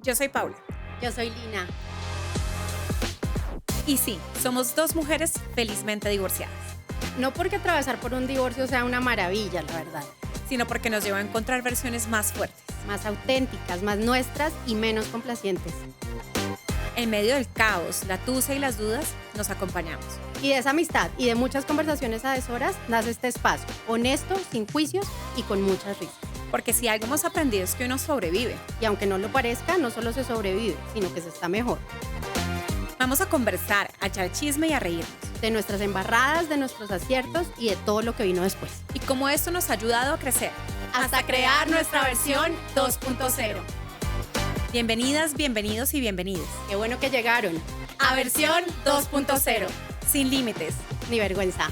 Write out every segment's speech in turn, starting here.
Yo soy Paula. Yo soy Lina. Y sí, somos dos mujeres felizmente divorciadas. No porque atravesar por un divorcio sea una maravilla, la verdad. Sino porque nos lleva a encontrar versiones más fuertes. Más auténticas, más nuestras y menos complacientes. En medio del caos, la tusa y las dudas, nos acompañamos. Y de esa amistad y de muchas conversaciones a deshoras nace este espacio, honesto, sin juicios y con muchas risas. Porque si algo hemos aprendido es que uno sobrevive. Y aunque no lo parezca, no solo se sobrevive, sino que se está mejor. Vamos a conversar, a echar chisme y a reírnos. De nuestras embarradas, de nuestros aciertos y de todo lo que vino después. Y cómo esto nos ha ayudado a crecer. Hasta crear nuestra versión 2.0. Bienvenidas, bienvenidos y bienvenidas. Qué bueno que llegaron. A versión 2.0. Sin límites. Ni vergüenza.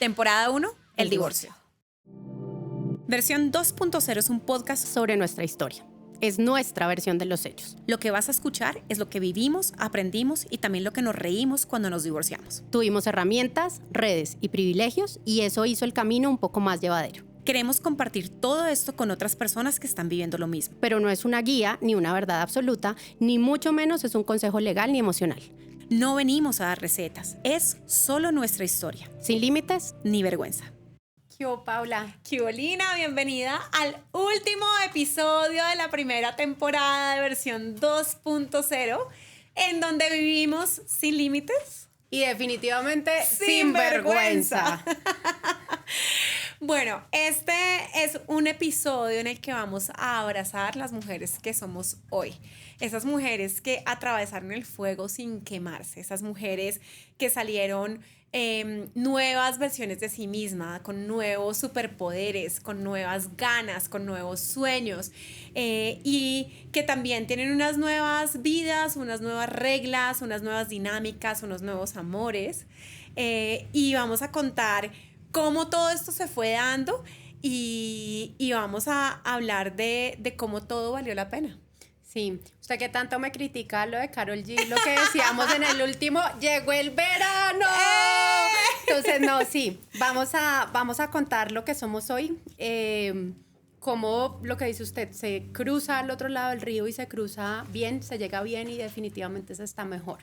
Temporada 1, el divorcio. Versión 2.0 es un podcast Sobre nuestra historia. Es nuestra versión de los hechos. Lo que vas a escuchar es lo que vivimos, aprendimos y también lo que nos reímos cuando nos divorciamos. Tuvimos herramientas, redes y privilegios y eso hizo el camino un poco más llevadero. Queremos compartir todo esto con otras personas que están viviendo lo mismo. Pero no es una guía ni una verdad absoluta, ni mucho menos es un consejo legal ni emocional. No venimos a dar recetas, es solo nuestra historia. Sin límites ni vergüenza. ¿Qué hubo, Paula? ¿Qué hubo, Lina? Bienvenida al último episodio de la primera temporada de versión 2.0, en donde vivimos sin límites. Y definitivamente sin vergüenza. Bueno, este es un episodio en el que vamos a abrazar las mujeres que somos hoy. Esas mujeres que atravesaron el fuego sin quemarse. Esas mujeres que salieron nuevas versiones de sí misma, con nuevos superpoderes, con nuevas ganas, con nuevos sueños, y que también tienen unas nuevas vidas, unas nuevas reglas, unas nuevas dinámicas, unos nuevos amores. Y vamos a contar cómo todo esto se fue dando y vamos a hablar de cómo todo valió la pena. Sí, usted que tanto me critica lo de Karol G, lo que decíamos en el último, llegó el verano. Entonces, no, sí, vamos a contar lo que somos hoy, cómo lo que dice usted, se cruza al otro lado del río y se cruza bien, se llega bien y definitivamente se está mejor.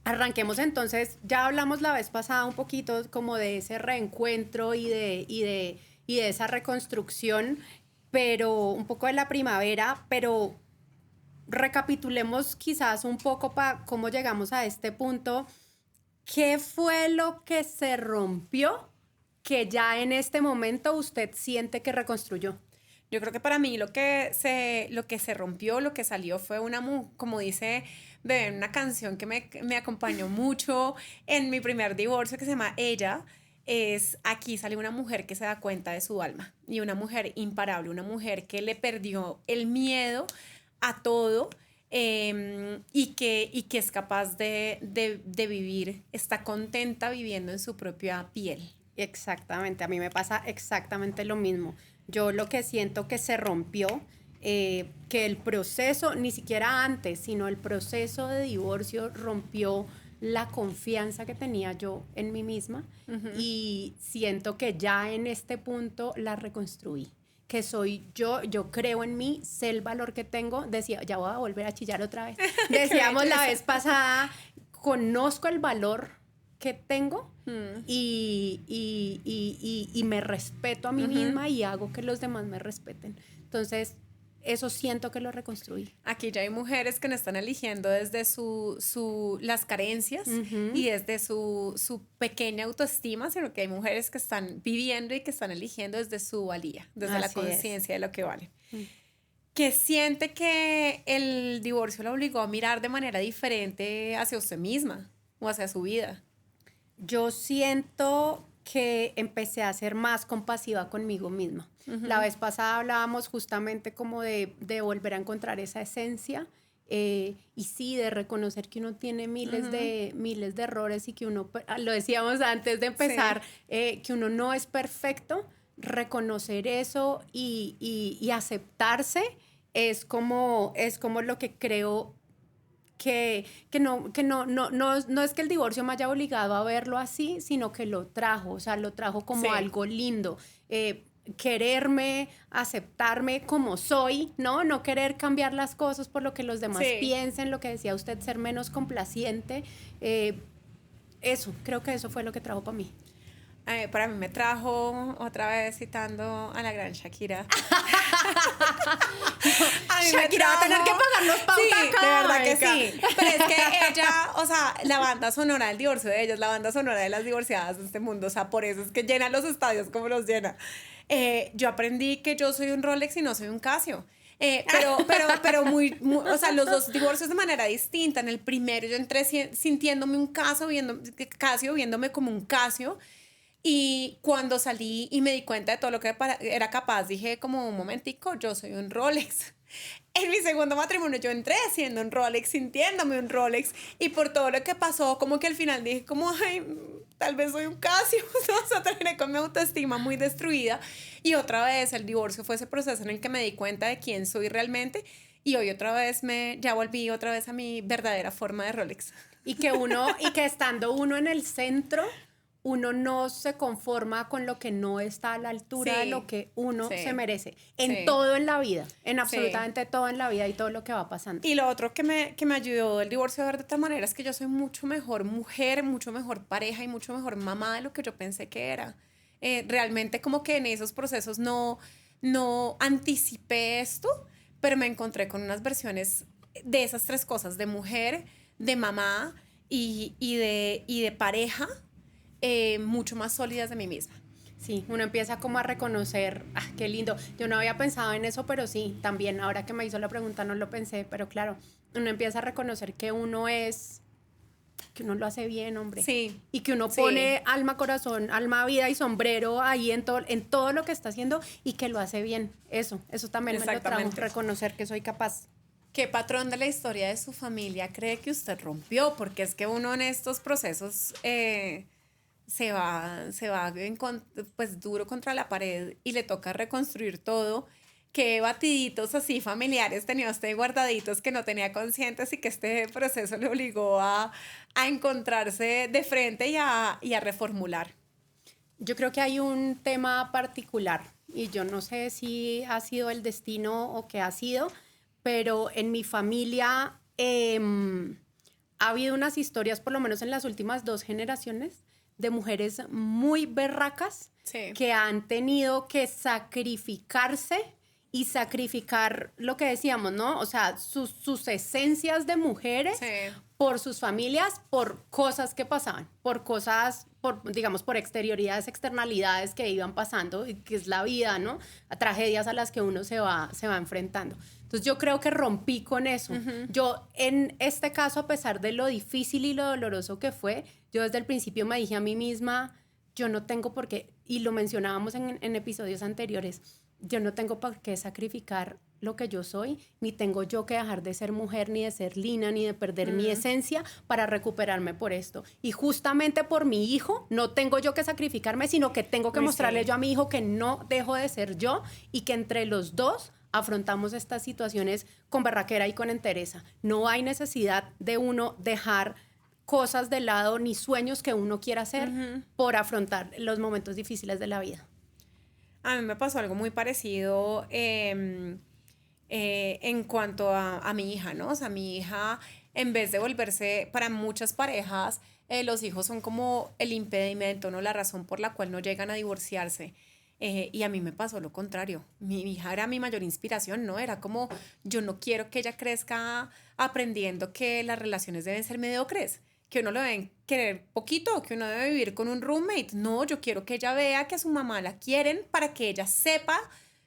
Arranquemos entonces, ya hablamos la vez pasada un poquito como de ese reencuentro y de esa reconstrucción, pero un poco de la primavera, pero recapitulemos quizás un poco para cómo llegamos a este punto. ¿Qué fue lo que se rompió que ya en este momento usted siente que reconstruyó? Yo creo que para mí lo que se rompió, lo que salió fue como dice Bebé, una canción que me acompañó mucho en mi primer divorcio que se llama Ella. Aquí sale una mujer que se da cuenta de su alma y una mujer imparable, una mujer que le perdió el miedo a todo y que es capaz de vivir, está contenta viviendo en su propia piel. Exactamente, a mí me pasa exactamente lo mismo. Yo lo que siento que se rompió, que el proceso, ni siquiera antes, sino el proceso de divorcio rompió la confianza que tenía yo en mí misma. Uh-huh. Y siento que ya en este punto la reconstruí, que soy yo creo en mí, sé el valor que tengo. Decía, ya voy a volver a chillar otra vez. Decíamos la vez pasada, conozco el valor que tengo y me respeto a mí misma y hago que los demás me respeten. Entonces, eso siento que lo reconstruí. Aquí ya hay mujeres que no están eligiendo desde las carencias y desde su pequeña autoestima, sino que hay mujeres que están viviendo y que están eligiendo desde su valía, desde la conciencia de lo que valen. Que siente que el divorcio la obligó a mirar de manera diferente hacia usted misma o hacia su vida. Yo siento que empecé a ser más compasiva conmigo misma. Uh-huh. La vez pasada hablábamos justamente como de volver a encontrar esa esencia y sí, de reconocer que uno tiene miles de errores y que uno, lo decíamos antes de empezar, que uno no es perfecto. Reconocer eso y aceptarse es como lo que creo que no es que el divorcio me haya obligado a verlo así, sino que lo trajo, o sea, lo trajo como algo lindo. quererme, aceptarme como soy, ¿no? No querer cambiar las cosas por lo que los demás piensen, lo que decía usted, ser menos complaciente. Eso, creo que eso fue lo que trajo para mí. Para mí me trajo, otra vez citando a la gran Shakira. Shakira va a tener que pagarnos pauta sí, acá. De verdad que sí. Pero es que ella, o sea, la banda sonora del divorcio de ella es la banda sonora de las divorciadas de este mundo. O sea, por eso es que llena los estadios como los llena. Yo aprendí que yo soy un Rolex y no soy un Casio. Pero muy, o sea, los dos divorcios de manera distinta. En el primero yo entré sintiéndome un Casio, viéndome como un Casio. Y cuando salí y me di cuenta de todo lo que era capaz, dije como un momentico, yo soy un Rolex. En mi segundo matrimonio yo entré siendo un Rolex, sintiéndome un Rolex, y por todo lo que pasó, como que al final dije como, ay, tal vez soy un Casio, o sea, terminé con mi autoestima muy destruida. Y otra vez el divorcio fue ese proceso en el que me di cuenta de quién soy realmente, y hoy otra vez ya volví otra vez a mi verdadera forma de Rolex. Y que estando uno en el centro, uno no se conforma con lo que no está a la altura de lo que uno se merece. En todo en la vida, en absolutamente todo en la vida y todo lo que va pasando. Y lo otro que me ayudó el divorcio a ver de esta manera es que yo soy mucho mejor mujer, mucho mejor pareja y mucho mejor mamá de lo que yo pensé que era. Realmente como que en esos procesos no anticipé esto, pero me encontré con unas versiones de esas tres cosas, de mujer, de mamá y de pareja, mucho más sólidas de mí misma. Sí, uno empieza como a reconocer, qué lindo. Yo no había pensado en eso, pero sí, también ahora que me hizo la pregunta no lo pensé, pero claro, uno empieza a reconocer que uno lo hace bien, hombre. Sí. Y que uno pone alma, corazón, alma, vida y sombrero ahí en todo lo que está haciendo y que lo hace bien. Eso también me lo trajo, reconocer que soy capaz. ¿Qué patrón de la historia de su familia cree que usted rompió? Porque es que uno en estos procesos se va pues duro contra la pared y le toca reconstruir todo. ¿Qué batiditos así familiares tenía usted guardaditos que no tenía conscientes y que este proceso le obligó a encontrarse de frente y a reformular? Yo creo que hay un tema particular y yo no sé si ha sido el destino o qué ha sido, pero en mi familia ha habido unas historias, por lo menos en las últimas 2 generaciones, de mujeres muy berracas que han tenido que sacrificarse y sacrificar lo que decíamos, ¿no? O sea, sus esencias de mujeres por sus familias, por cosas que pasaban, digamos, por exterioridades, externalidades que iban pasando y que es la vida, ¿no? A tragedias a las que uno se va enfrentando. Entonces yo creo que rompí con eso. Uh-huh. Yo en este caso, a pesar de lo difícil y lo doloroso que fue, yo desde el principio me dije a mí misma, yo no tengo por qué, y lo mencionábamos en episodios anteriores, yo no tengo por qué sacrificar lo que yo soy, ni tengo yo que dejar de ser mujer, ni de ser Lina, ni de perder mi esencia para recuperarme por esto. Y justamente por mi hijo, no tengo yo que sacrificarme, sino que tengo que mostrarle yo a mi hijo que no dejo de ser yo y que entre los dos afrontamos estas situaciones con berraquera y con entereza. No hay necesidad de uno dejar cosas de lado ni sueños que uno quiera hacer por afrontar los momentos difíciles de la vida. A mí me pasó algo muy parecido en cuanto a mi hija, ¿no? O sea, mi hija, en vez de volverse, para muchas parejas, los hijos son como el impedimento, ¿no? La razón por la cual no llegan a divorciarse. Y a mí me pasó lo contrario. Mi hija era mi mayor inspiración, ¿no? Era como, yo no quiero que ella crezca aprendiendo que las relaciones deben ser mediocres, que uno lo debe querer poquito, que uno debe vivir con un roommate. No, yo quiero que ella vea que a su mamá la quieren para que ella sepa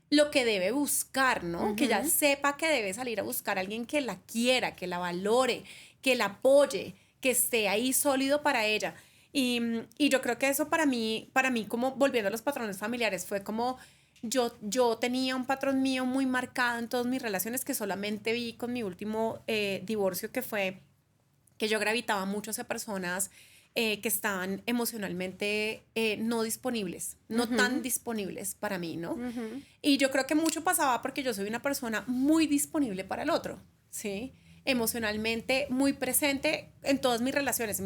lo que debe buscar, ¿no? Que ella sepa que debe salir a buscar a alguien que la quiera, que la valore, que la apoye, que esté ahí sólido para ella. Y yo creo que eso para mí, como volviendo a los patrones familiares, fue como yo tenía un patrón mío muy marcado en todas mis relaciones que solamente vi con mi último divorcio, que fue que yo gravitaba mucho hacia personas que estaban emocionalmente no disponibles, no tan disponibles para mí, ¿no? Y yo creo que mucho pasaba porque yo soy una persona muy disponible para el otro, ¿sí? Emocionalmente muy presente en todas mis relaciones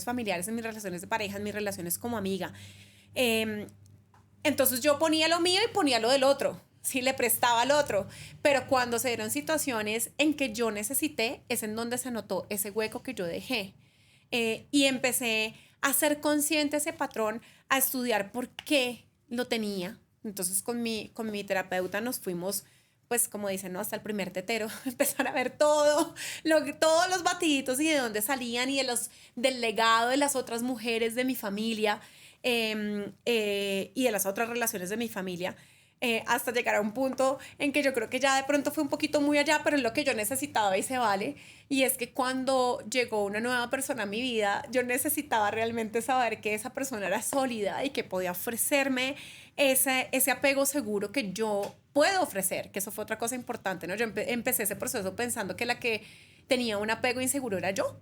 familiares, en mis relaciones de pareja, en mis relaciones como amiga. entonces yo ponía lo mío y ponía lo del otro. Sí, le prestaba al otro, pero cuando se dieron situaciones en que yo necesité, es en donde se notó ese hueco que yo dejé. Y empecé a ser consciente de ese patrón, a estudiar por qué lo tenía. Entonces con mi terapeuta nos fuimos, pues como dicen, ¿no? Hasta el primer tetero, empezar a ver todo, todos los batiditos y de dónde salían y del legado de las otras mujeres de mi familia y de las otras relaciones de mi familia. Hasta llegar a un punto en que yo creo que ya de pronto fue un poquito muy allá, pero es lo que yo necesitaba y se vale. Y es que cuando llegó una nueva persona a mi vida, yo necesitaba realmente saber que esa persona era sólida y que podía ofrecerme ese apego seguro que yo puedo ofrecer, que eso fue otra cosa importante, ¿no? Yo empecé ese proceso pensando que la que tenía un apego inseguro era yo.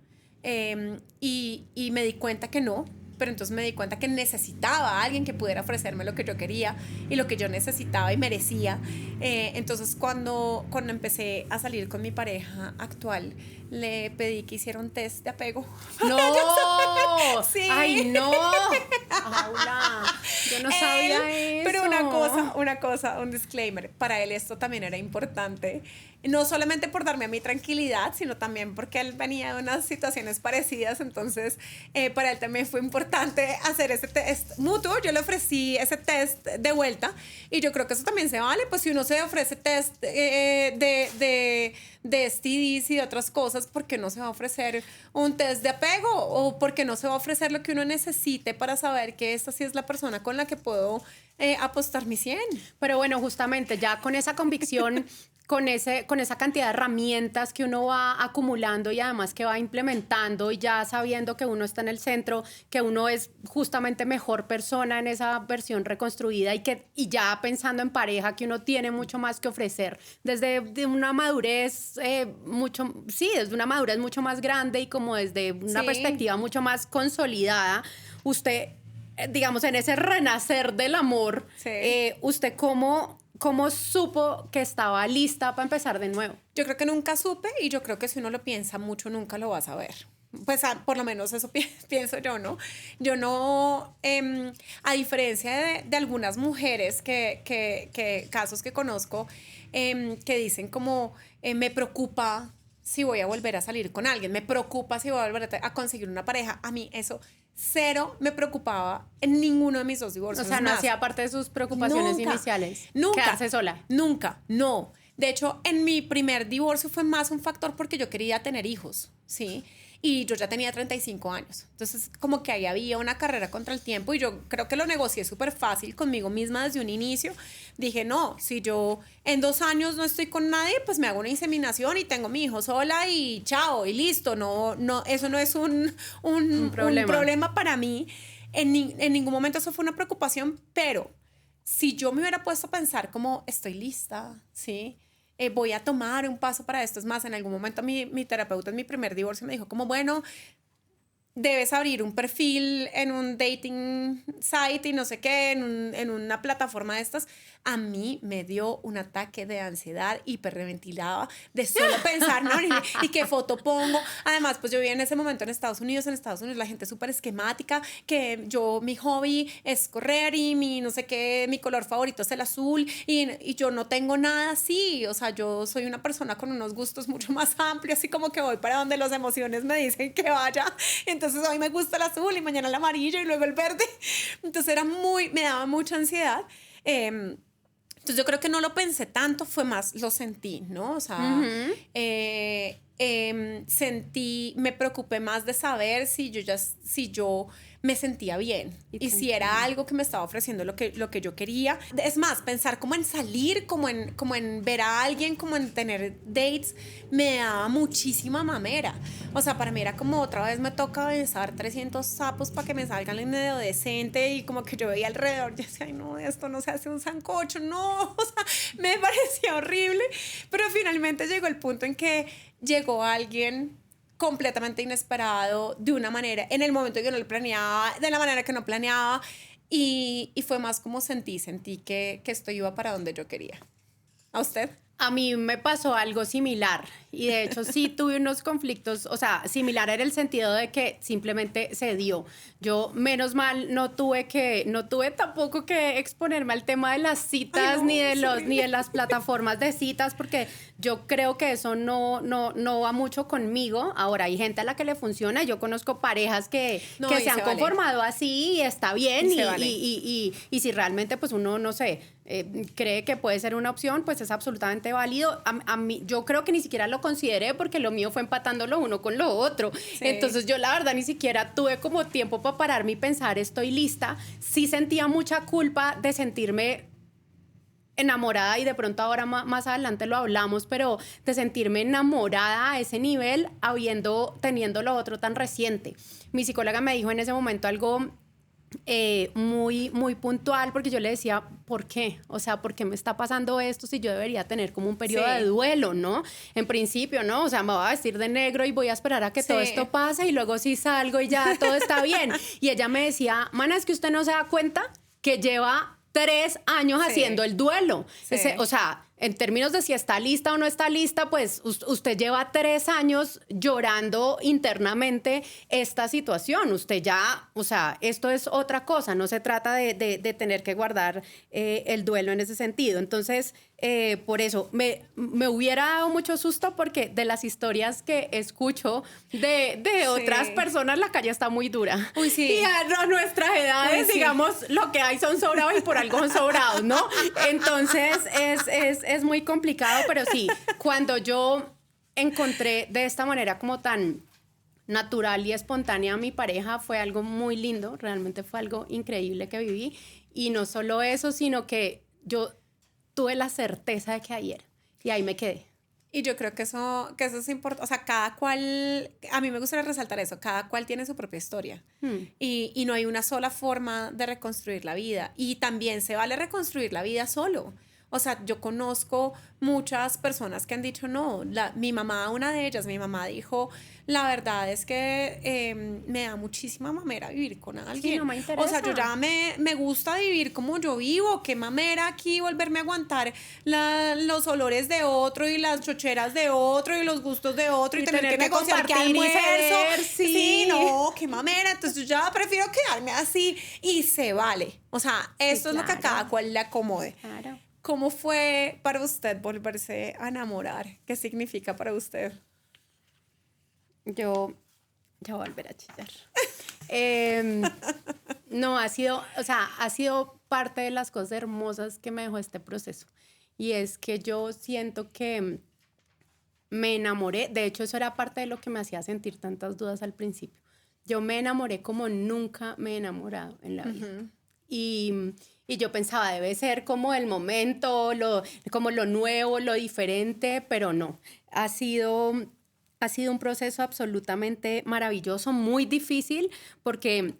Y me di cuenta que no, pero entonces me di cuenta que necesitaba a alguien que pudiera ofrecerme lo que yo quería y lo que yo necesitaba y merecía. Entonces cuando empecé a salir con mi pareja actual, le pedí que hiciera un test de apego. ¡No! Sí. ¡Ay, no! Paula, yo no sabía eso. Pero una cosa, un disclaimer, para él esto también era importante, no solamente por darme a mí tranquilidad, sino también porque él venía de unas situaciones parecidas, entonces para él también fue importante hacer ese test mutuo. Yo le ofrecí ese test de vuelta y yo creo que eso también se vale, pues si uno se ofrece test de STDs y de otras cosas, ¿por qué no se va a ofrecer un test de apego? ¿O por qué no se va a ofrecer lo que uno necesite para saber que esta sí es la persona con la que puedo apostar mi 100? Pero bueno, justamente ya con esa convicción, con esa cantidad de herramientas que uno va acumulando y además que va implementando y ya sabiendo que uno está en el centro, que uno es justamente mejor persona en esa versión reconstruida y ya pensando en pareja, que uno tiene mucho más que ofrecer desde una madurez desde una madurez mucho más grande y como desde una perspectiva mucho más consolidada. Usted, digamos, en ese renacer del amor, ¿usted cómo supo que estaba lista para empezar de nuevo? Yo creo que nunca supe y yo creo que si uno lo piensa mucho nunca lo va a saber. Pues por lo menos eso pienso yo, ¿no? Yo no, a diferencia de algunas mujeres casos que conozco, que dicen como, me preocupa si voy a volver a salir con alguien, me preocupa si voy a volver a conseguir una pareja. A mí eso cero me preocupaba en ninguno de mis dos divorcios. O sea, no hacía parte de sus preocupaciones iniciales. Nunca. Quedarse sola. Nunca, no. De hecho, en mi primer divorcio fue más un factor porque yo quería tener hijos, ¿sí? Y yo ya tenía 35 años. Entonces, como que ahí había una carrera contra el tiempo y yo creo que lo negocié súper fácil conmigo misma desde un inicio. Dije, no, si yo en 2 años no estoy con nadie, pues me hago una inseminación y tengo mi hijo sola y chao, y listo. No, eso no es un problema para mí. En ningún momento eso fue una preocupación, pero si yo me hubiera puesto a pensar como estoy lista, ¿sí? Voy a tomar un paso para esto. Es más, en algún momento mi terapeuta en mi primer divorcio me dijo como, bueno, debes abrir un perfil en un dating site y no sé qué, en una plataforma de estas. A mí me dio un ataque de ansiedad, hiperventilaba de solo pensar, ¿no? Y qué foto pongo. Además, pues yo vivía en ese momento en Estados Unidos la gente es súper esquemática, que mi hobby es correr y no sé qué, mi color favorito es el azul y yo no tengo nada así. O sea, yo soy una persona con unos gustos mucho más amplios, así como que voy para donde las emociones me dicen que vaya. Entonces hoy me gusta el azul y mañana el amarillo y luego el verde. Entonces me daba mucha ansiedad. Entonces yo creo que no lo pensé tanto, fue más, lo sentí, ¿no? O sea, me preocupé más de saber si yo me sentía bien y si era algo que me estaba ofreciendo lo que yo quería. Es más, pensar como en salir, como en ver a alguien, como en tener dates, me daba muchísima mamera. O sea, para mí era como otra vez me toca besar 300 sapos para que me salgan en medio decente y como que yo veía alrededor y decía, ay no, esto no se hace un sancocho, no, o sea, me parecía horrible, pero finalmente llegó el punto en que llegó alguien completamente inesperado, de una manera, en el momento que no lo planeaba, de la manera que no planeaba, y fue más como sentí que esto iba para donde yo quería. ¿A usted? A mí me pasó algo similar y de hecho sí tuve unos conflictos, o sea, similar en el sentido de que simplemente se dio. Yo, menos mal, no tuve tampoco que exponerme al tema de las citas. Ay, no, es Ni de horrible. las plataformas de citas, porque yo creo que eso no va mucho conmigo. Ahora, hay gente a la que le funciona, yo conozco parejas No, que y se han se vale. conformado así y está bien Y se vale. y si realmente pues uno, no sé, cree que puede ser una opción, pues es absolutamente válido. A mí, yo creo que ni siquiera lo consideré porque lo mío fue empatando lo uno con lo otro. Sí. Entonces yo la verdad ni siquiera tuve como tiempo para pararme y pensar, estoy lista. Sí sentía mucha culpa de sentirme enamorada y de pronto ahora más adelante lo hablamos, pero de sentirme enamorada a ese nivel teniendo lo otro tan reciente. Mi psicóloga me dijo en ese momento algo muy puntual, porque yo le decía, ¿por qué? O sea, ¿por qué me está pasando esto si yo debería tener como un periodo Sí. de duelo, ¿no? En principio, ¿no? O sea, me voy a vestir de negro y voy a esperar a que todo Sí. esto pase y luego sí salgo y ya todo está bien. Y ella me decía, mana, es que usted no se da cuenta que lleva 3 años Sí. haciendo el duelo. Sí. O sea, en términos de si está lista o no está lista, pues usted lleva 3 años llorando internamente esta situación. Usted ya, o sea, esto es otra cosa, no se trata de tener que guardar el duelo en ese sentido. Entonces, por eso, me hubiera dado mucho susto porque de las historias que escucho de Sí. otras personas, la calle está muy dura. Uy, sí. Y a nuestras edades, Uy, sí. digamos, lo que hay son sobrados y por algo son sobrados, ¿no? Entonces, es muy complicado, pero sí, cuando yo encontré de esta manera como tan natural y espontánea a mi pareja, fue algo muy lindo, realmente fue algo increíble que viví. Y no solo eso, sino que yo tuve la certeza de que ayer, y ahí me quedé. Y yo creo que eso es importante, o sea, cada cual, a mí me gustaría resaltar eso, cada cual tiene su propia historia y no hay una sola forma de reconstruir la vida y también se vale reconstruir la vida solo. O sea, yo conozco muchas personas que han dicho, no, mi mamá, una de ellas, mi mamá dijo, la verdad es que me da muchísima mamera vivir con alguien. no me interesa. O sea, yo ya me gusta vivir como yo vivo, qué mamera aquí volverme a aguantar los olores de otro y las chocheras de otro y los gustos de otro y tener que negociar qué compartir y almuerzo. ceder, sí. No, qué mamera. Entonces yo ya prefiero quedarme así y se vale. O sea, esto es lo que a claro. cada cual le acomode. Claro. ¿Cómo fue para usted volverse a enamorar? ¿Qué significa para usted? Yo ya voy a volver a chillar. No, ha sido parte de las cosas hermosas que me dejó este proceso. Y es que yo siento que me enamoré, de hecho eso era parte de lo que me hacía sentir tantas dudas al principio. Yo me enamoré como nunca me he enamorado en la vida. Y yo pensaba, debe ser como el momento, como lo nuevo, lo diferente, pero no. Ha sido un proceso absolutamente maravilloso, muy difícil, porque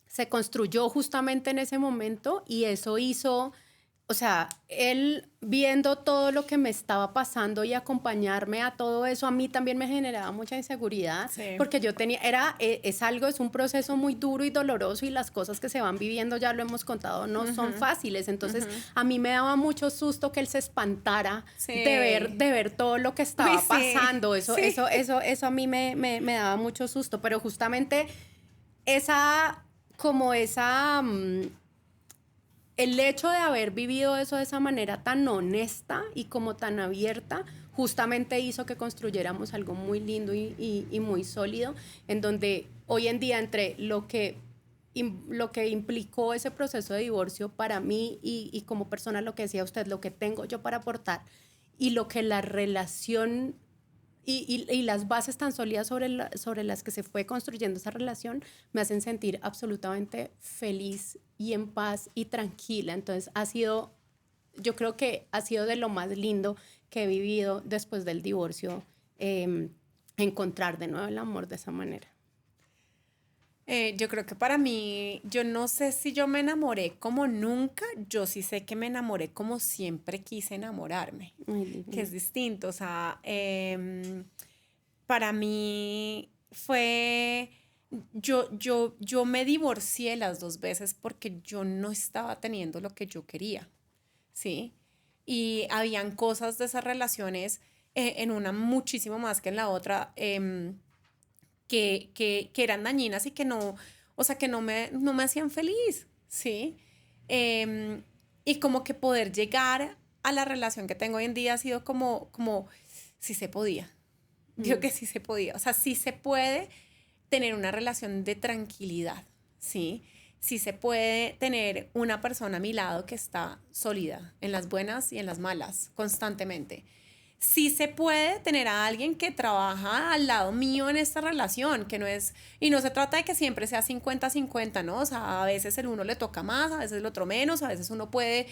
se construyó justamente en ese momento y eso hizo, o sea, él viendo todo lo que me estaba pasando y acompañarme a todo eso, a mí también me generaba mucha inseguridad, Sí. porque yo tenía, es un proceso muy duro y doloroso y las cosas que se van viviendo, ya lo hemos contado, no son fáciles. Entonces, a mí me daba mucho susto que él se espantara Sí. de ver todo lo que estaba Uy, sí. pasando. Eso a mí me daba mucho susto, pero justamente el hecho de haber vivido eso de esa manera tan honesta y como tan abierta, justamente hizo que construyéramos algo muy lindo y muy sólido, en donde hoy en día entre lo que implicó ese proceso de divorcio para mí y como persona, lo que decía usted, lo que tengo yo para aportar y lo que la relación y las bases tan sólidas sobre las que se fue construyendo esa relación me hacen sentir absolutamente feliz y en paz y tranquila. Entonces yo creo que ha sido de lo más lindo que he vivido después del divorcio, encontrar de nuevo el amor de esa manera. Yo creo que para mí, yo no sé si yo me enamoré como nunca, yo sí sé que me enamoré como siempre quise enamorarme, que es distinto. O sea, para mí fue, yo me divorcié las 2 veces porque yo no estaba teniendo lo que yo quería, ¿sí? y habían cosas de esas relaciones, en una muchísimo más que en la otra, que eran dañinas y que no, o sea, que no me hacían feliz, ¿sí? Em, y como que poder llegar a la relación que tengo hoy en día ha sido como sí se podía. Digo que sí se podía. O sea, sí se puede tener una relación de tranquilidad, ¿sí? Sí se puede tener una persona a mi lado que está sólida en las buenas y en las malas, constantemente. Sí se puede tener a alguien que trabaja al lado mío en esta relación, que no es, y no se trata de que siempre sea 50-50, ¿no? O sea, a veces el uno le toca más, a veces el otro menos, a veces uno puede,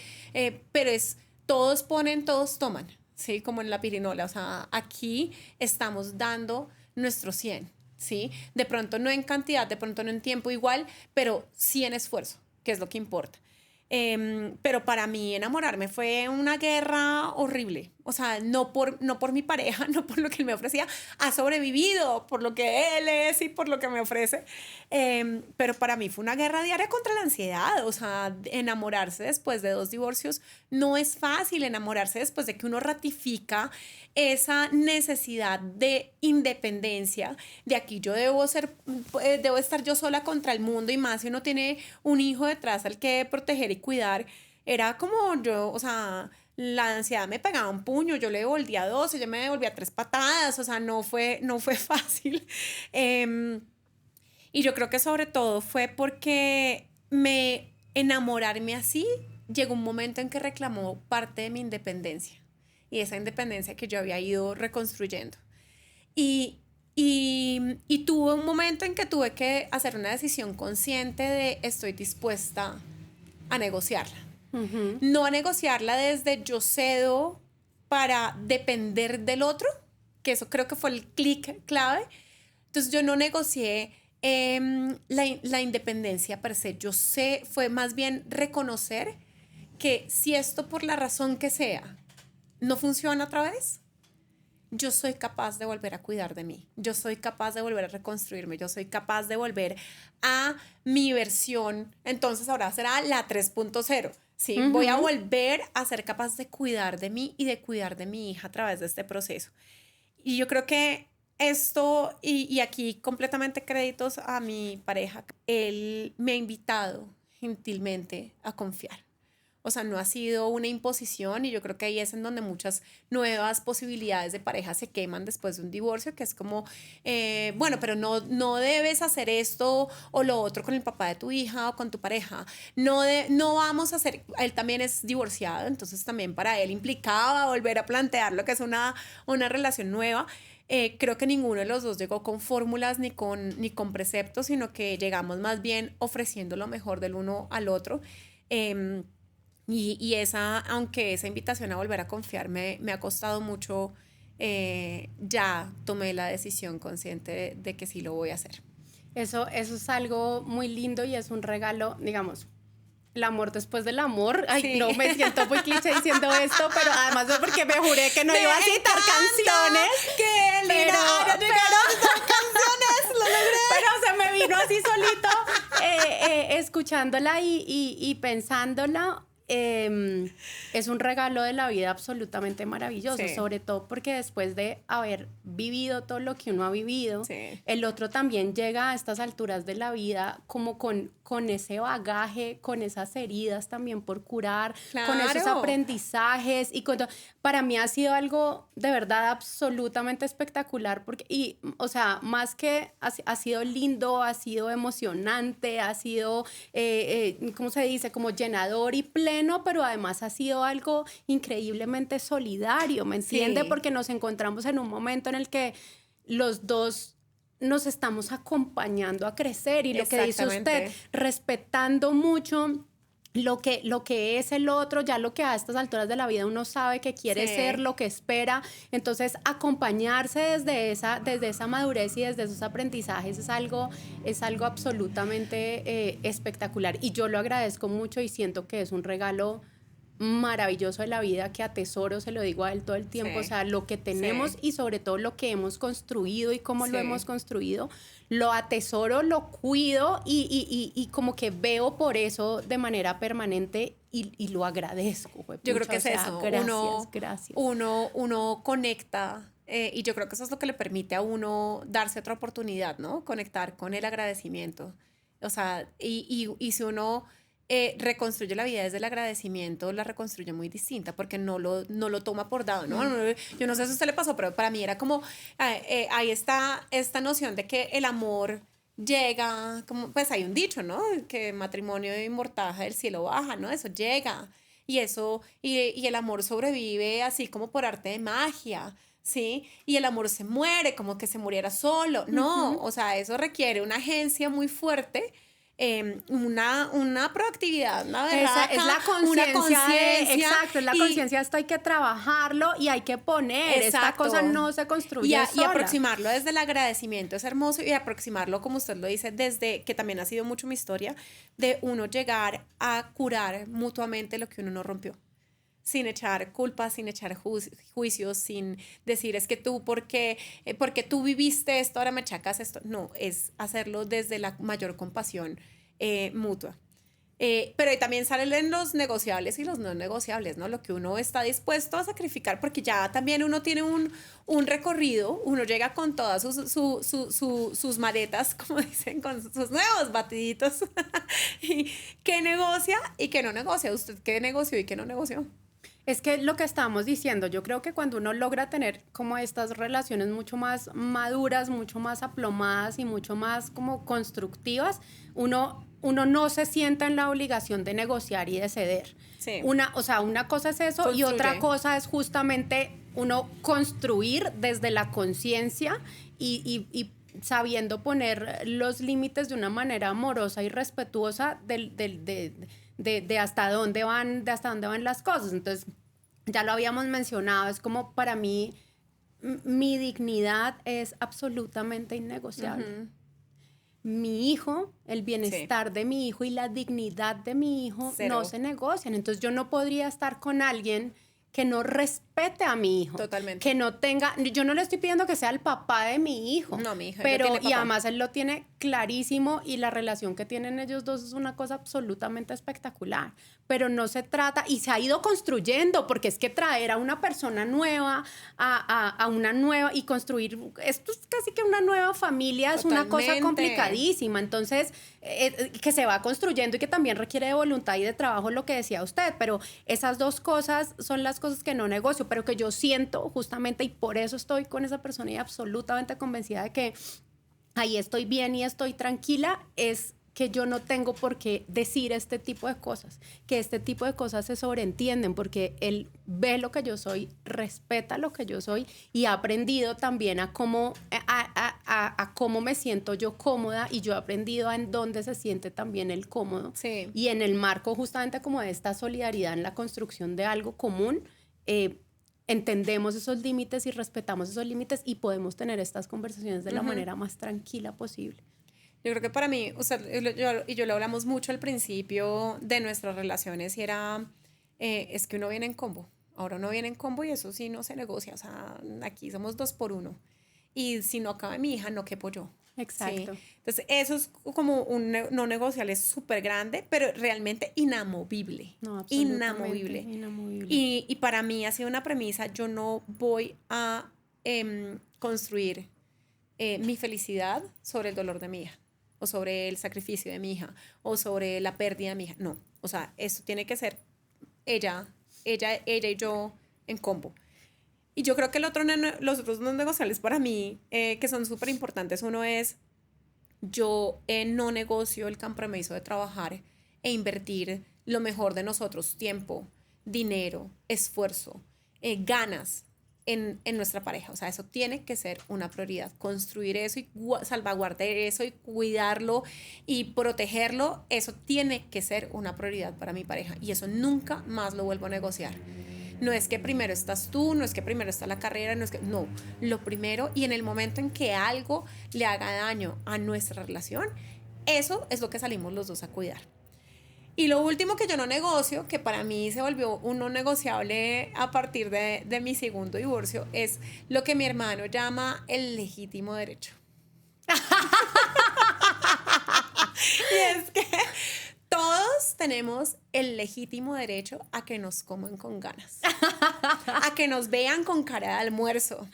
pero es, todos ponen, todos toman, ¿sí? Como en la pirinola, o sea, aquí estamos dando nuestro 100, ¿sí? De pronto no en cantidad, de pronto no en tiempo igual, pero sí en esfuerzo, que es lo que importa. Pero para mí enamorarme fue una guerra horrible. O sea, no por mi pareja, no por lo que él me ofrecía. Ha sobrevivido por lo que él es y por lo que me ofrece. Pero para mí fue una guerra diaria contra la ansiedad. O sea, enamorarse después de 2 divorcios no es fácil. Enamorarse después de que uno ratifica esa necesidad de independencia, de aquí yo debo estar yo sola contra el mundo, y más si uno tiene un hijo detrás al que proteger y cuidar. Era como yo, o sea, la ansiedad me pegaba un puño, yo le devolvía 2, ella me devolvía 3 patadas, o sea, no fue fácil. Y yo creo que sobre todo fue porque enamorarme así, llegó un momento en que reclamó parte de mi independencia, y esa independencia que yo había ido reconstruyendo. Y, y tuve un momento en que tuve que hacer una decisión consciente de estoy dispuesta a negociarla. Uh-huh. No a negociarla desde yo cedo para depender del otro, que eso creo que fue el clic clave. Entonces yo no negocié la independencia per se. Yo sé, fue más bien reconocer que si esto por la razón que sea no funciona otra vez, yo soy capaz de volver a cuidar de mí, yo soy capaz de volver a reconstruirme, yo soy capaz de volver a mi versión, entonces ahora será la 3.0, ¿sí? Uh-huh. Voy a volver a ser capaz de cuidar de mí y de cuidar de mi hija a través de este proceso. Y yo creo que esto, y aquí completamente créditos a mi pareja, él me ha invitado gentilmente a confiar. O sea, no ha sido una imposición, y yo creo que ahí es en donde muchas nuevas posibilidades de pareja se queman después de un divorcio, que es como, bueno, pero no debes hacer esto o lo otro con el papá de tu hija o con tu pareja. No vamos a hacer, él también es divorciado, entonces también para él implicaba volver a plantear lo que es una relación nueva. Creo que ninguno de los dos llegó con fórmulas ni con preceptos, sino que llegamos más bien ofreciendo lo mejor del uno al otro. Y aunque esa invitación a volver a confiar me ha costado mucho, ya tomé la decisión consciente de que sí lo voy a hacer. Eso es algo muy lindo y es un regalo, digamos, el amor después del amor. Ay, sí. No me siento muy cliché diciendo esto, pero además no, porque me juré que no iba a citar canciones. ¡Qué linda! Canciones, lo logré. Pero se me vino así solito, escuchándola y pensándola. Es un regalo de la vida absolutamente maravilloso, sí. Sobre todo porque después de haber vivido todo lo que uno ha vivido, sí. El otro también llega a estas alturas de la vida como con ese bagaje, con esas heridas también por curar, claro. Con esos aprendizajes para mí ha sido algo de verdad absolutamente espectacular porque, o sea, más que ha sido lindo, ha sido emocionante, ha sido, ¿cómo se dice? Como llenador y pleno, pero además ha sido algo increíblemente solidario, ¿me entiende? Sí. Porque nos encontramos en un momento en el que los dos nos estamos acompañando a crecer y lo que dice usted, respetando mucho lo que es el otro, ya lo que a estas alturas de la vida uno sabe que quiere sí. Ser, lo que espera, entonces acompañarse desde esa madurez y desde esos aprendizajes es algo absolutamente espectacular, y yo lo agradezco mucho y siento que es un regalo maravilloso de la vida que atesoro, se lo digo a él todo el tiempo, sí. O sea, lo que tenemos sí. Y sobre todo lo que hemos construido y cómo sí. Lo hemos construido, lo atesoro, lo cuido y como que veo por eso de manera permanente, y lo agradezco. Yo creo que es eso. Gracias. Uno conecta, y yo creo que eso es lo que le permite a uno darse otra oportunidad, ¿no? Conectar con el agradecimiento. O sea, y si uno reconstruye la vida desde el agradecimiento, la reconstruye muy distinta porque no lo toma por dado, ¿no? Yo no sé si a usted le pasó, pero para mí era como, ahí está esta noción de que el amor llega, como, pues hay un dicho, ¿no? Que matrimonio y mortaja del cielo baja, ¿no? Eso llega. Y eso, y el amor sobrevive así como por arte de magia, ¿sí? Y el amor se muere, como que se muriera solo. No, o sea, eso requiere una agencia muy fuerte, una proactividad, una Esa berraca, es la una conciencia. Exacto, es la y- conciencia. Esto hay que trabajarlo y hay que poner. Esta Exacto. cosa no se construye Y sola. aproximarlo desde el agradecimiento es hermoso, y aproximarlo, como usted lo dice, desde, que también ha sido mucho mi historia, de uno llegar a curar mutuamente lo que uno no rompió. Sin echar culpas, sin echar juicios, sin decir es que tú, porque tú viviste esto, ahora me achacas esto. No, es hacerlo desde la mayor compasión mutua. Pero ahí también salen los negociables y los no negociables, ¿no? Lo que uno está dispuesto a sacrificar, porque ya también uno tiene un recorrido, uno llega con todas sus maletas, como dicen, con sus nuevos batiditos, y qué negocia y qué no negocia. ¿Usted qué negoció y qué no negoció? Es que lo que estamos diciendo, yo creo que cuando uno logra tener como estas relaciones mucho más maduras, mucho más aplomadas y mucho más como constructivas, uno no se sienta en la obligación de negociar y de ceder. Sí. O sea, una cosa es eso. Construye. Y otra cosa es justamente uno construir desde la conciencia y sabiendo poner los límites de una manera amorosa y respetuosa de hasta dónde van las cosas. Entonces, ya lo habíamos mencionado, es como para mí, mi dignidad es absolutamente innegociable. Mi hijo, el bienestar de mi hijo y la dignidad de mi hijo no se negocian. Entonces yo no podría estar con alguien que no respete a mi hijo. Totalmente. Que no tenga, yo no le estoy pidiendo que sea el papá de mi hijo. No, mi hija pero, no tiene papá. Y además él lo tiene clarísimo y la relación que tienen ellos dos es una cosa absolutamente espectacular. Pero no se trata, y se ha ido construyendo, porque es que traer a una persona nueva, a una nueva, y construir, esto es casi que una nueva familia, es una cosa complicadísima. Entonces, que se va construyendo y que también requiere de voluntad y de trabajo, lo que decía usted, pero esas dos cosas son las cosas que no negocio, pero que yo siento justamente, y por eso estoy con esa persona y absolutamente convencida de que ahí estoy bien y estoy tranquila, es que yo no tengo por qué decir este tipo de cosas, que este tipo de cosas se sobreentienden, porque él ve lo que yo soy, respeta lo que yo soy y ha aprendido también a cómo me siento yo cómoda, y yo he aprendido en dónde se siente también el cómodo. Sí. Y en el marco justamente como de esta solidaridad en la construcción de algo común, entendemos esos límites y respetamos esos límites y podemos tener estas conversaciones de la manera más tranquila posible. Yo creo que para mí, yo lo hablamos mucho al principio de nuestras relaciones, y era, es que uno viene en combo. Ahora uno viene en combo y eso sí no se negocia. O sea, aquí somos 2 por 1. Y si no acaba mi hija, no quepo yo. Exacto. ¿Sí? Entonces, eso es como un no negociable súper grande, pero realmente inamovible. No, absolutamente inamovible. Y para mí ha sido una premisa: yo no voy a construir mi felicidad sobre el dolor de mi hija, o sobre el sacrificio de mi hija, o sobre la pérdida de mi hija. No, o sea, eso tiene que ser ella y yo en combo. Y yo creo que los otros no negociables para mí, que son súper importantes, uno es, yo no negocio el compromiso de trabajar e invertir lo mejor de nosotros, tiempo, dinero, esfuerzo, ganas en nuestra pareja. O sea, eso tiene que ser una prioridad. Construir eso y salvaguardar eso y cuidarlo y protegerlo, eso tiene que ser una prioridad para mi pareja. Y eso nunca más lo vuelvo a negociar. No es que primero estás tú, no es que primero está la carrera, no, lo primero, y en el momento en que algo le haga daño a nuestra relación, eso es lo que salimos los dos a cuidar. Y lo último que yo no negocio, que para mí se volvió un no negociable a partir de mi segundo divorcio, es lo que mi hermano llama el legítimo derecho. Y es que todos tenemos el legítimo derecho a que nos coman con ganas, a que nos vean con cara de almuerzo,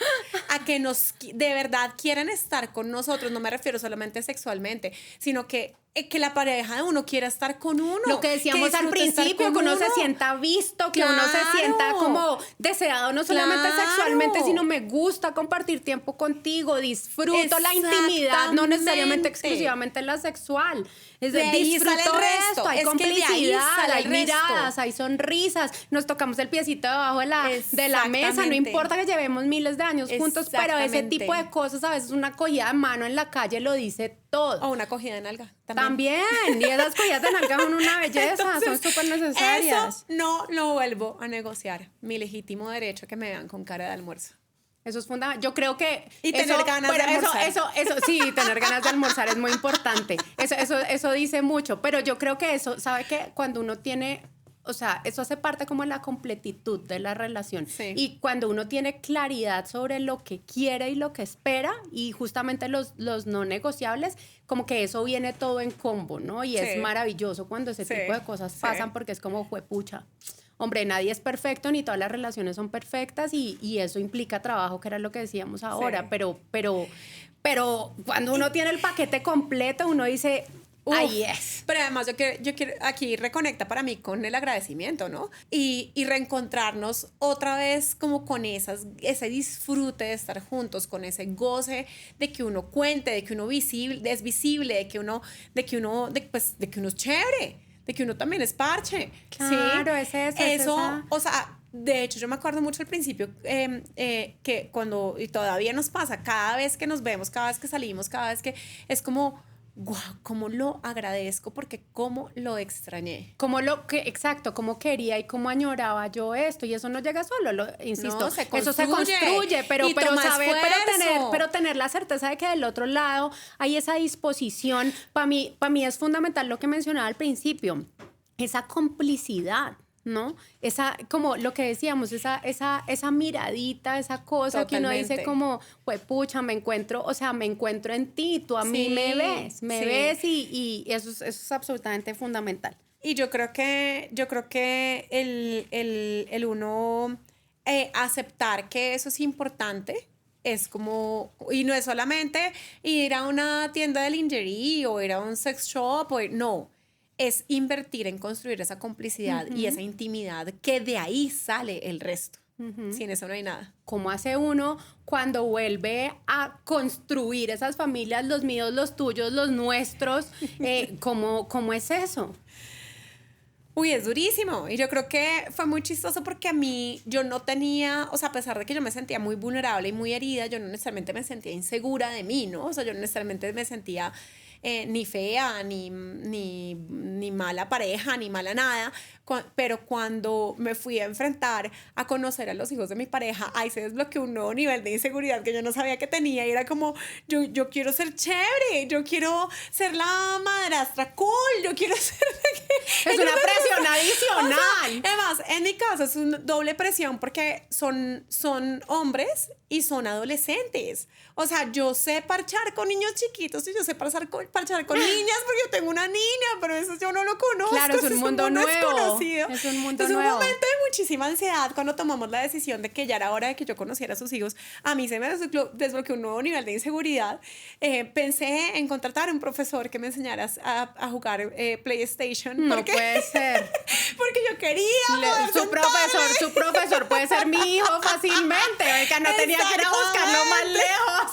a que de verdad quieran estar con nosotros. No me refiero solamente sexualmente, sino que la pareja de uno quiera estar con uno. Lo que decíamos al principio, que uno se sienta visto, que uno se sienta como deseado, no solamente sexualmente, sino me gusta compartir tiempo contigo, disfruto la intimidad, no necesariamente exclusivamente la sexual. Disfruto esto, hay complicidad, hay miradas, hay sonrisas, nos tocamos el piecito debajo de la mesa, no importa que llevemos miles de años juntos, pero ese tipo de cosas, a veces una cogida de mano en la calle lo dice todo. O una cogida de nalga. También, y esas cogidas de nalga son una belleza. Entonces, son súper necesarias. Eso no lo vuelvo a negociar. Mi legítimo derecho a que me vean con cara de almuerzo. Eso es fundamental. Yo creo que... Y tener ganas de almorzar. Sí, tener ganas de almorzar es muy importante. Eso dice mucho. Pero yo creo que eso, ¿sabe qué? Cuando uno tiene... O sea, eso hace parte como de la completitud de la relación. Sí. Y cuando uno tiene claridad sobre lo que quiere y lo que espera, y justamente los no negociables, como que eso viene todo en combo, ¿no? Y es maravilloso cuando ese tipo de cosas pasan, porque es como, juepucha. Hombre, nadie es perfecto, ni todas las relaciones son perfectas, y eso implica trabajo, que era lo que decíamos ahora. Pero cuando uno tiene el paquete completo, uno dice... Ahí es. Pero además yo quiero aquí reconecta para mí con el agradecimiento, ¿no? Y reencontrarnos otra vez como con ese disfrute de estar juntos, con ese goce de que uno cuente, de que uno es visible, de que uno es chévere, de que uno también es parche. Claro, ¿sí? Eso, o sea, de hecho, yo me acuerdo mucho al principio que cuando, y todavía nos pasa, cada vez que nos vemos, cada vez que salimos, cada vez que es como... ¡Guau! Cómo lo agradezco, porque cómo lo extrañé. Exacto, cómo quería y cómo añoraba yo esto. Y eso no llega solo, insisto. No, eso se construye, pero tener la certeza de que del otro lado hay esa disposición. Para mí es fundamental lo que mencionaba al principio, esa complicidad, ¿no? Esa, como lo que decíamos, esa miradita, esa cosa. Totalmente. Que uno dice como, pues pucha, me encuentro en ti, tú a mí me ves y eso es absolutamente fundamental. Y yo creo que el uno aceptar que eso es importante es como, y no es solamente ir a una tienda de lingerie o ir a un sex shop, no. Es invertir en construir esa complicidad y esa intimidad, que de ahí sale el resto. Sin eso no hay nada. ¿Cómo hace uno cuando vuelve a construir esas familias, los míos, los tuyos, los nuestros? ¿Cómo es eso? Uy, es durísimo. Y yo creo que fue muy chistoso porque a mí, yo no tenía, o sea, a pesar de que yo me sentía muy vulnerable y muy herida, yo no necesariamente me sentía insegura de mí, ¿no? O sea, yo no necesariamente me sentía... ni fea, ni mala pareja, ni mala nada, pero cuando me fui a enfrentar a conocer a los hijos de mi pareja, ahí se desbloqueó un nuevo nivel de inseguridad que yo no sabía que tenía, y era como, yo quiero ser chévere, yo quiero ser la madrastra cool, yo quiero ser... Es una presión adicional. O sea, además, en mi caso es una doble presión porque son hombres y son adolescentes. O sea, yo sé parchar con niños chiquitos y yo sé parchar con niñas porque yo tengo una niña, pero eso yo no lo conozco. Claro, es un mundo nuevo. Desconocido. Es un mundo nuevo. Es un momento de muchísima ansiedad cuando tomamos la decisión de que ya era hora de que yo conociera a sus hijos. A mí se me desbloqueó un nuevo nivel de inseguridad. Pensé en contratar a un profesor que me enseñara a jugar PlayStation. No puede ser. Porque yo quería su profesor puede ser mi hijo fácilmente. Oiga, no tenía que ir a buscarlo más lejos.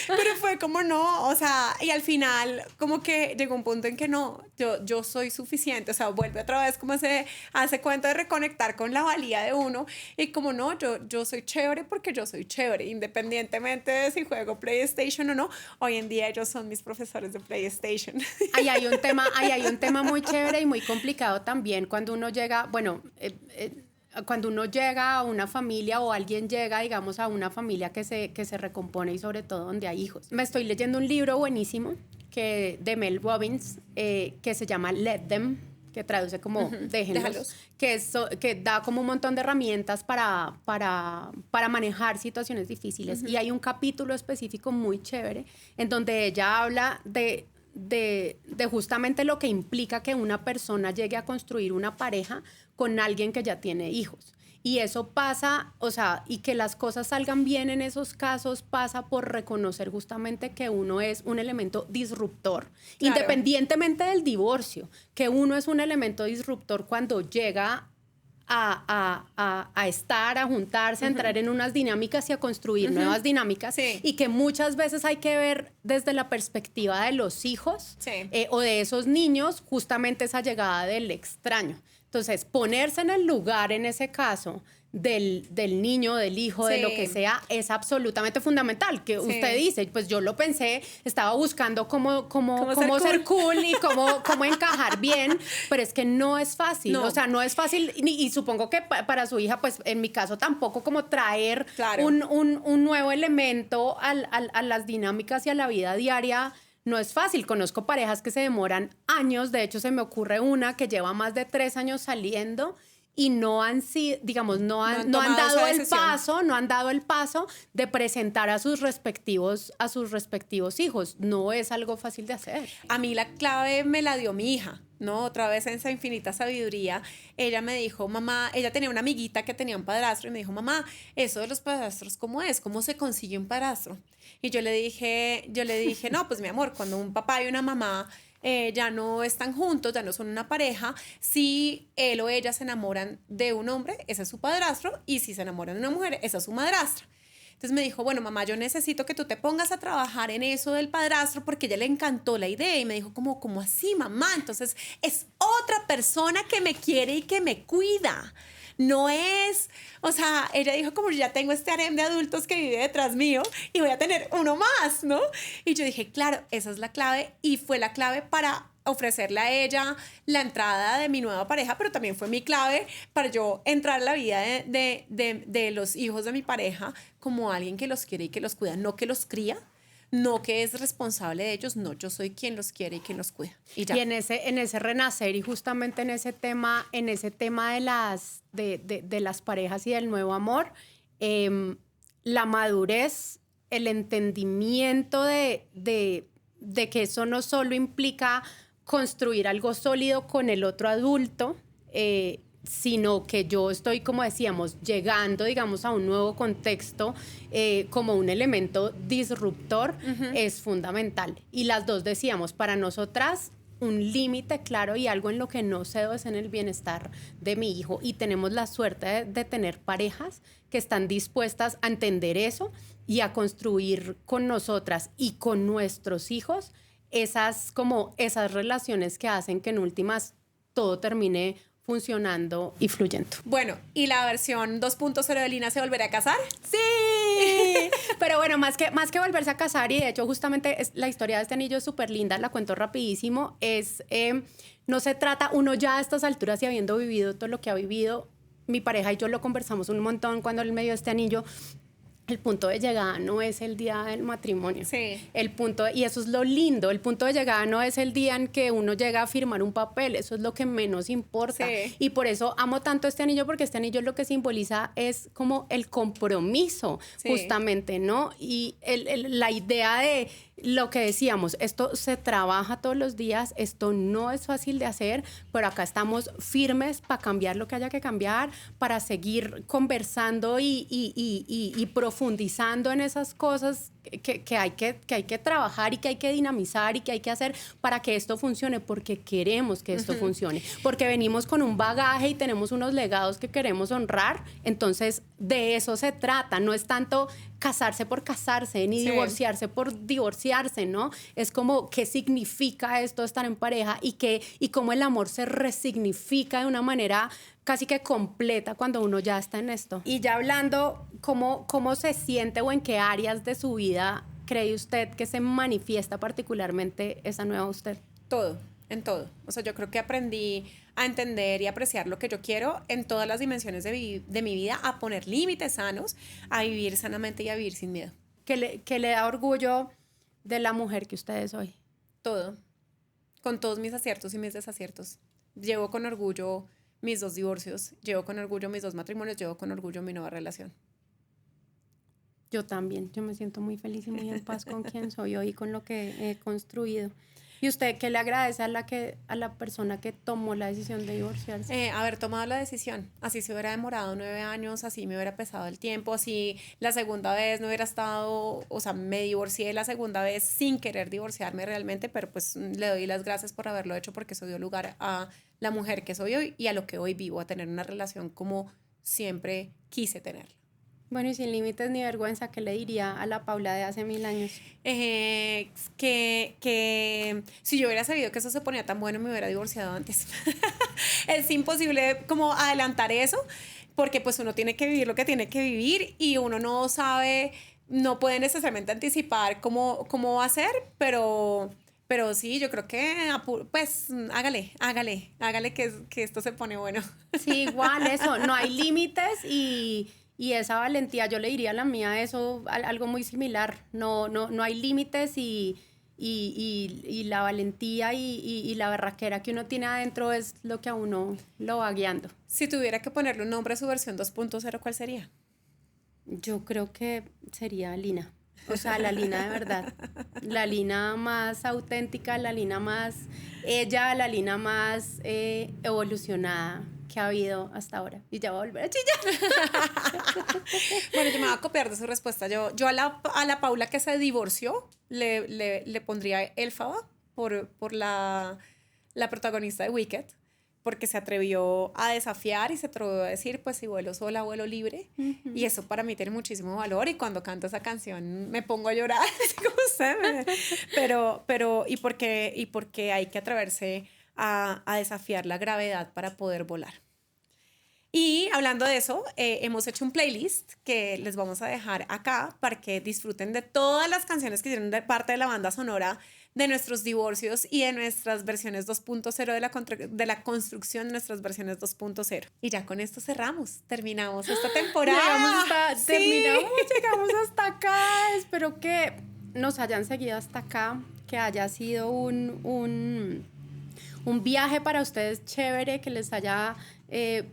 Pero fue como no, o sea, y al final como que llegó un punto en que no, yo soy suficiente, o sea, vuelve otra vez como ese cuento de reconectar con la valía de uno, y como no, yo soy chévere porque yo soy chévere, independientemente de si juego PlayStation o no. Hoy en día ellos son mis profesores de PlayStation. Ahí hay un tema muy chévere y muy complicado también cuando uno llega, cuando uno llega a una familia o alguien llega, digamos, a una familia que se recompone, y sobre todo donde hay hijos. Me estoy leyendo un libro buenísimo de Mel Robbins que se llama Let Them, que traduce como déjenlos, que da como un montón de herramientas para manejar situaciones difíciles. Y hay un capítulo específico muy chévere en donde ella habla de de justamente lo que implica que una persona llegue a construir una pareja con alguien que ya tiene hijos. Y eso pasa, o sea, y que las cosas salgan bien en esos casos pasa por reconocer justamente que uno es un elemento disruptor, Claro. independientemente del divorcio, que uno es un elemento disruptor cuando llega a estar, a juntarse, a entrar en unas dinámicas y a construir nuevas dinámicas, Sí. y que muchas veces hay que ver desde la perspectiva de los hijos Sí. o de esos niños justamente esa llegada del extraño. Entonces, ponerse en el lugar, en ese caso, del niño, del hijo, de lo Sí. que sea, es absolutamente fundamental. Que Sí. usted dice, pues yo lo pensé, estaba buscando cómo ¿Cómo ser cool y cómo encajar bien, pero es que no es fácil. No. O sea, no es fácil, y supongo que para su hija, pues en mi caso tampoco, como traer Claro. un nuevo elemento a las dinámicas y a la vida diaria. No es fácil. Conozco parejas que se demoran años. De hecho, se me ocurre una que lleva más de 3 años saliendo y no han sido, digamos, no han tomado dado esa el decisión. paso, no han dado el paso de presentar a sus respectivos hijos. No es algo fácil de hacer. A mí la clave me la dio mi hija, ¿no? Otra vez en esa infinita sabiduría, ella me dijo, mamá, ella tenía una amiguita que tenía un padrastro y me dijo, mamá, eso de los padrastros, ¿cómo es? ¿Cómo se consigue un padrastro? Y yo le dije, no, pues mi amor, cuando un papá y una mamá ya no están juntos, ya no son una pareja, si él o ella se enamoran de un hombre, ese es su padrastro, y si se enamoran de una mujer, esa es su madrastra. Entonces me dijo, bueno, mamá, yo necesito que tú te pongas a trabajar en eso del padrastro porque a ella le encantó la idea y me dijo, ¿cómo así, mamá? Entonces es otra persona que me quiere y que me cuida. No es, o sea, ella dijo como yo ya tengo este harem de adultos que vive detrás mío y voy a tener uno más, ¿no? Y yo dije, claro, esa es la clave y fue la clave para ofrecerle a ella la entrada de mi nueva pareja, pero también fue mi clave para yo entrar a la vida de los hijos de mi pareja como alguien que los quiere y que los cuida, no que los cría, no que es responsable de ellos, no, yo soy quien los quiere y quien los cuida. Y ya. Y en ese renacer y justamente en ese tema de las parejas y del nuevo amor, la madurez, el entendimiento de que eso no solo implica construir algo sólido con el otro adulto, sino que yo estoy, como decíamos, llegando, digamos, a un nuevo contexto como un elemento disruptor, es fundamental. Y las dos decíamos, para nosotras, un límite claro y algo en lo que no cedo es en el bienestar de mi hijo. Y tenemos la suerte de tener parejas que están dispuestas a entender eso y a construir con nosotras y con nuestros hijos esas relaciones que hacen que en últimas todo termine funcionando y fluyendo. Bueno, ¿y la versión 2.0 de Lina se volverá a casar? ¡Sí! Pero bueno, más que volverse a casar, y de hecho justamente la historia de este anillo es súper linda, la cuento rapidísimo, no se trata, uno ya a estas alturas y habiendo vivido todo lo que ha vivido, mi pareja y yo lo conversamos un montón cuando él me dio este anillo. El punto de llegada no es el día del matrimonio. Sí. Y eso es lo lindo. El punto de llegada no es el día en que uno llega a firmar un papel. Eso es lo que menos importa. Sí. Y por eso amo tanto este anillo, porque este anillo lo que simboliza es como el compromiso, Sí. justamente, ¿no? Y la idea de lo que decíamos, esto se trabaja todos los días, esto no es fácil de hacer, pero acá estamos firmes para cambiar lo que haya que cambiar, para seguir conversando y profundizando en esas cosas que hay que trabajar y que hay que dinamizar y que hay que hacer para que esto funcione, porque queremos que esto funcione, porque venimos con un bagaje y tenemos unos legados que queremos honrar. Entonces de eso se trata, no es tanto casarse por casarse ni Sí. divorciarse por divorciarse, ¿no? Es como qué significa esto estar en pareja y cómo el amor se resignifica de una manera casi que completa cuando uno ya está en esto. Y ya hablando, ¿cómo se siente o en qué áreas de su vida cree usted que se manifiesta particularmente esa nueva usted? Todo, en todo. O sea, yo creo que aprendí a entender y apreciar lo que yo quiero en todas las dimensiones de mi vida, a poner límites sanos, a vivir sanamente y a vivir sin miedo. ¿Qué le da orgullo de la mujer que usted es hoy? Todo, con todos mis aciertos y mis desaciertos. Llevo con orgullo mis 2 divorcios, llevo con orgullo mis 2 matrimonios, llevo con orgullo mi nueva relación. Yo también, yo me siento muy feliz y muy en paz con quien soy hoy y con lo que he construido. ¿Y usted qué le agradece a la persona que tomó la decisión de divorciarse? Haber tomado la decisión, así se hubiera demorado 9 años, así me hubiera pesado el tiempo, así la segunda vez no hubiera estado, o sea, me divorcié la segunda vez sin querer divorciarme realmente, pero pues le doy las gracias por haberlo hecho porque eso dio lugar a la mujer que soy hoy y a lo que hoy vivo, a tener una relación como siempre quise tenerla. Bueno, y sin límites ni vergüenza, ¿qué le diría a la Paula de hace 1000 años? Que si yo hubiera sabido que eso se ponía tan bueno me hubiera divorciado antes. Es imposible como adelantar eso porque pues uno tiene que vivir lo que tiene que vivir y uno no sabe, no puede necesariamente anticipar cómo va a ser, pero sí, yo creo que pues hágale que esto se pone bueno. Sí, igual eso, no hay límites y esa valentía, yo le diría a la mía eso, algo muy similar, no hay límites y la valentía y la berraquera que uno tiene adentro es lo que a uno lo va guiando. Si tuviera que ponerle un nombre a su versión 2.0, ¿cuál sería? Yo creo que sería Lina. O sea, la Lina de verdad. La Lina más auténtica, la Lina más ella, la Lina más evolucionada que ha habido hasta ahora. Y ya voy a volver a chillar. Bueno, yo me voy a copiar de su respuesta. Yo a la Paula que se divorció le pondría Elphaba por la protagonista de Wicked, porque se atrevió a desafiar y se atrevió a decir, pues si vuelo sola, vuelo libre. Y eso para mí tiene muchísimo valor y cuando canto esa canción me pongo a llorar, así como usted. Pero y porque hay que atreverse a desafiar la gravedad para poder volar. Y hablando de eso, hemos hecho un playlist que les vamos a dejar acá para que disfruten de todas las canciones que hicieron parte de la banda sonora de nuestros divorcios y de nuestras versiones 2.0 de la construcción de nuestras versiones 2.0. Y ya con esto terminamos esta temporada. Llegamos hasta acá. Espero que nos hayan seguido hasta acá, que haya sido un viaje para ustedes chévere, que les haya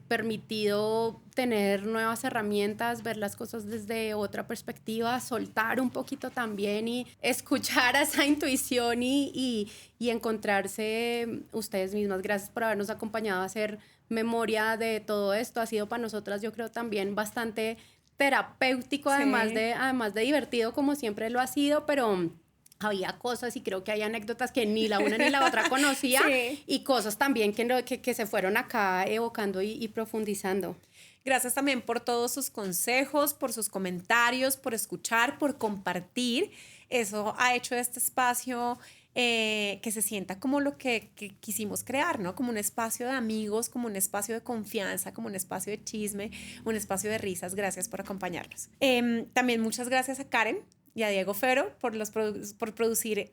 permitido tener nuevas herramientas, ver las cosas desde otra perspectiva, soltar un poquito también y escuchar a esa intuición y encontrarse ustedes mismas. Gracias por habernos acompañado a hacer memoria de todo esto. Ha sido para nosotras, yo creo, también bastante terapéutico, Sí. además de divertido, como siempre lo ha sido, pero había cosas y creo que hay anécdotas que ni la una ni la otra conocía. Sí. Y cosas también que se fueron acá evocando y profundizando. Gracias también por todos sus consejos, por sus comentarios, por escuchar, por compartir. Eso ha hecho este espacio que se sienta como lo que quisimos crear, ¿no? Como un espacio de amigos, como un espacio de confianza, como un espacio de chisme, un espacio de risas. Gracias por acompañarnos. También muchas gracias a Karen y a Diego Fero por producir,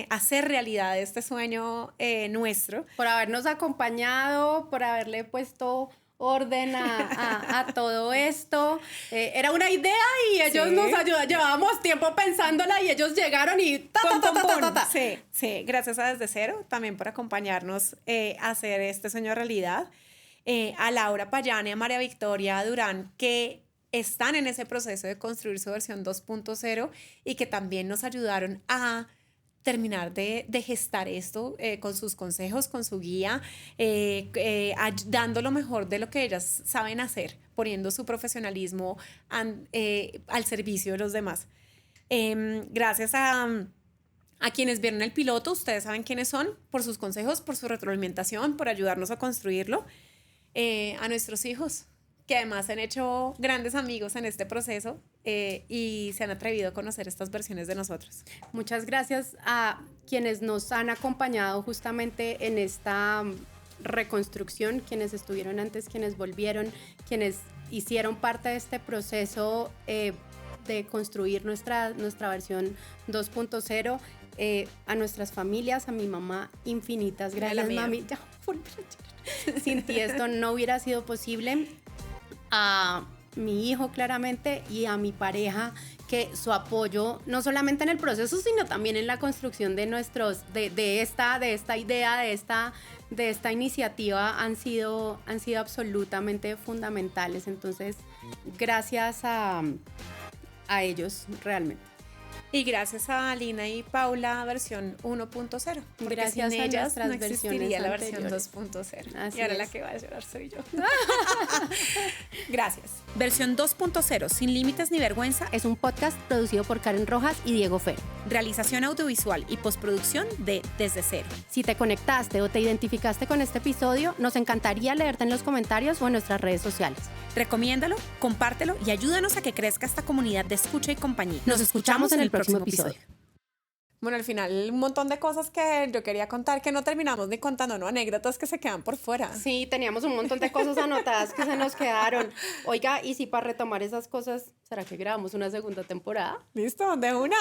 hacer realidad este sueño nuestro. Por habernos acompañado, por haberle puesto orden a todo esto. Era una idea y ellos nos ayudaron. Llevábamos tiempo pensándola y ellos llegaron y Sí, gracias a Desde Cero también por acompañarnos a hacer este sueño realidad. A Laura Payán y a María Victoria Durán, que están en ese proceso de construir su versión 2.0 y que también nos ayudaron a terminar de gestar esto con sus consejos, con su guía, dando lo mejor de lo que ellas saben hacer, poniendo su profesionalismo al servicio de los demás. Gracias a quienes vieron el piloto, ustedes saben quiénes son, por sus consejos, por su retroalimentación, por ayudarnos a construirlo. A nuestros hijos, que además han hecho grandes amigos en este proceso y se han atrevido a conocer estas versiones de nosotros. Muchas gracias a quienes nos han acompañado justamente en esta reconstrucción, quienes estuvieron antes, quienes volvieron, quienes hicieron parte de este proceso de construir nuestra versión 2.0, a nuestras familias, a mi mamá, infinitas gracias, mami. Ya, sin ti esto no hubiera sido posible. A mi hijo claramente y a mi pareja, que su apoyo no solamente en el proceso sino también en la construcción de esta idea, de esta iniciativa han sido absolutamente fundamentales. Entonces gracias a ellos realmente. Y gracias a Lina y Paula, versión 1.0. Porque Gracias sin a ellas nuestras no existiría versiones la versión anteriores. 2.0. Así Y ahora es. la que va a llorar soy yo. Gracias. Versión 2.0, sin límites ni vergüenza. Es un podcast producido por Karen Rojas y Diego Fer. Realización audiovisual y postproducción de Desde Cero. Si te conectaste o te identificaste con este episodio, nos encantaría leerte en los comentarios o en nuestras redes sociales. Recomiéndalo, compártelo y ayúdanos a que crezca esta comunidad de escucha y compañía. Nos escuchamos en el próximo episodio. Bueno, al final un montón de cosas que yo quería contar que no terminamos ni contando, ¿no? Anécdotas que se quedan por fuera. Sí, teníamos un montón de cosas anotadas que se nos quedaron. Oiga, y si para retomar esas cosas, ¿será que grabamos una segunda temporada? ¿Listo? De una.